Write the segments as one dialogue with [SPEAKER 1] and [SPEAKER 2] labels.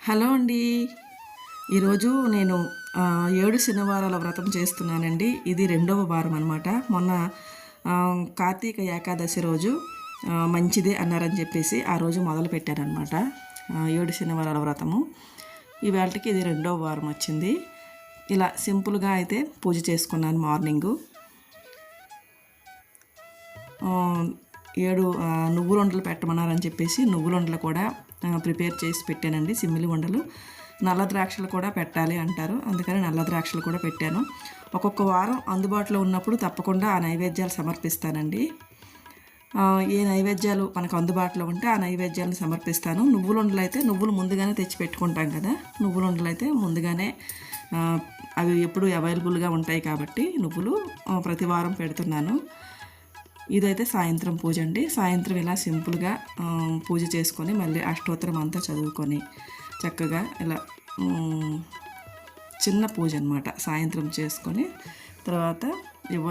[SPEAKER 1] Hello అండి. ఈరోజు నేను 7 శనివారాల వ్రతం చేస్తున్నానండి. ఇది రెండవ వారం అనమాట. మొన్న కార్తీక ఏకాదశి రోజు మంచిదే అన్నారని చెప్పేసి ఆ రోజు మొదలుపెట్టానమాట 7 శనివారాల వ్రతము. ఇవాళకి ఇది రెండవ వారం వచ్చింది. ఇలా సింపుల్గా అయితే పూజ చేసుకున్నాను. మార్నింగు 7 నువ్వుల ఉండలు పెట్టమన్నారని చెప్పేసి నువ్వుల ఉండలు కూడా ప్రిపేర్ చేసి పెట్టానండి. సిమ్మిలి ఉండలు, నల్ల ద్రాక్షలు కూడా పెట్టాలి అంటారు, అందుకని నల్ల ద్రాక్షలు కూడా పెట్టాను. ఒక్కొక్క వారం అందుబాటులో ఉన్నప్పుడు తప్పకుండా ఆ నైవేద్యాలు సమర్పిస్తానండి. ఏ నైవేద్యాలు మనకు అందుబాటులో ఉంటే ఆ నైవేద్యాలను సమర్పిస్తాను. నువ్వుల ఉండలు అయితే నువ్వులు ముందుగానే తెచ్చి పెట్టుకుంటాం కదా, నువ్వుల ఉండలు అయితే ముందుగానే అవి ఎప్పుడు అవైలబుల్గా ఉంటాయి కాబట్టి నువ్వులు ప్రతి వారం పెడుతున్నాను. ఇదైతే సాయంత్రం పూజ అండి. సాయంత్రం ఇలా సింపుల్గా పూజ చేసుకొని మళ్ళీ అష్టోత్తరం అంతా చదువుకొని చక్కగా ఇలా చిన్న పూజ అనమాట సాయంత్రం చేసుకొని తర్వాత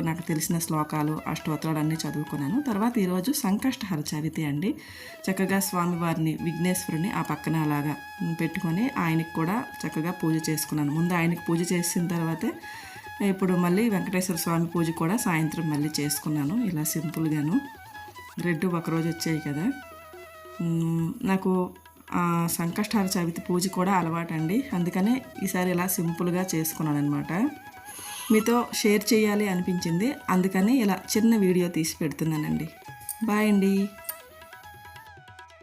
[SPEAKER 1] నాకు తెలిసిన శ్లోకాలు అష్టోత్తరాలు అన్నీ చదువుకున్నాను. తర్వాత ఈరోజు సంకష్టహర చవితి అండి. చక్కగా స్వామివారిని విఘ్నేశ్వరుని ఆ పక్కన అలాగా పెట్టుకొని ఆయనకి కూడా చక్కగా పూజ చేసుకున్నాను. ముందు ఆయనకి పూజ చేసిన తర్వాతే ఇప్పుడు మళ్ళీ వెంకటేశ్వర స్వామి పూజ కూడా సాయంత్రం మళ్ళీ చేసుకున్నాను. ఇలా సింపుల్గాను రెండు ఒకరోజు వచ్చాయి కదా. నాకు సంకష్టహార చవితి పూజ కూడా అలవాటండి, అందుకనే ఈసారి ఇలా సింపుల్గా చేసుకున్నాను అనమాట. మీతో షేర్ చేయాలి అనిపించింది, అందుకని ఇలా చిన్న వీడియో తీసి పెడుతున్నానండి. బాయ్ అండి.